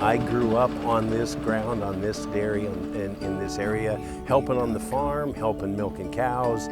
I grew up on this ground, on this dairy, in this area, helping on the farm, helping milking cows,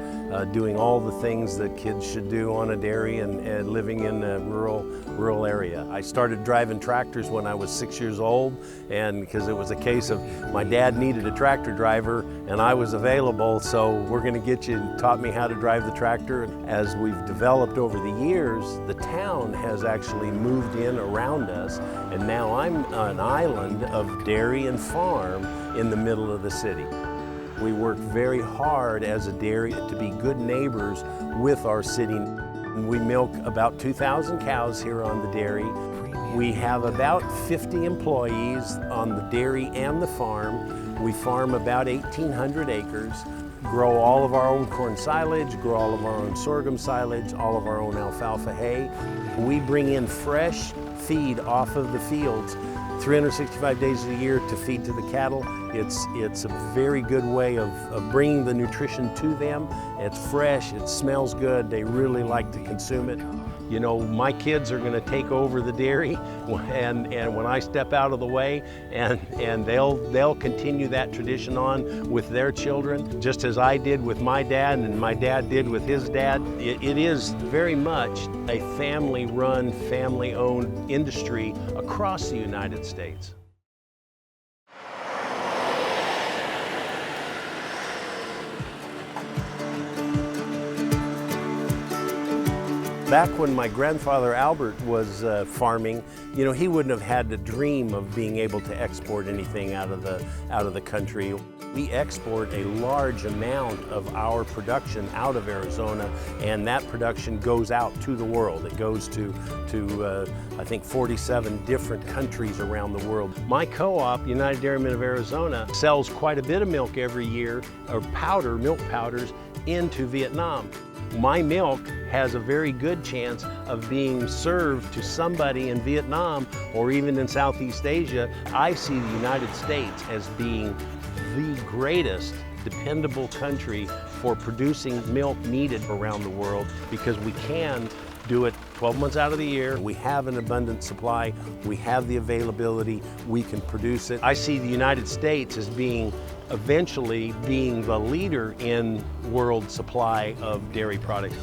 doing all the things that kids should do on a dairy and living in a rural area. I started driving tractors when I was 6 years old, and because it was a case of my dad needed a tractor driver and I was available, so we're going to get you, and taught me how to drive the tractor. As we've developed over the years, the town has actually moved in around us, and now I'm an island of dairy and farm in the middle of the city. We work very hard as a dairy to be good neighbors with our city. We milk about 2,000 cows here on the dairy. We have about 50 employees on the dairy and the farm. We farm about 1,800 acres, grow all of our own corn silage, grow all of our own sorghum silage, all of our own alfalfa hay. We bring in fresh feed off of the fields 365 days a year to feed to the cattle. It's a very good way of bringing the nutrition to them. It's fresh, it smells good, they really like to consume it. You know, my kids are going to take over the dairy, and when I step out of the way, and they'll continue that tradition on with their children, just as I did with my dad and my dad did with his dad. It is very much a family-run, family-owned industry across the United States. Back when my grandfather Albert was farming, you know, he wouldn't have had the dream of being able to export anything out of the country. We export a large amount of our production out of Arizona, and that production goes out to the world. It goes to I think 47 different countries around the world. My co-op, United Dairymen of Arizona, sells quite a bit of milk every year, or milk powders, into Vietnam. My milk has a very good chance of being served to somebody in Vietnam or even in Southeast Asia. I see the United States as being the greatest dependable country for producing milk needed around the world, because we can do it 12 months out of the year. We have an abundant supply, we have the availability, we can produce it. I see the United States as eventually being the leader in world supply of dairy products.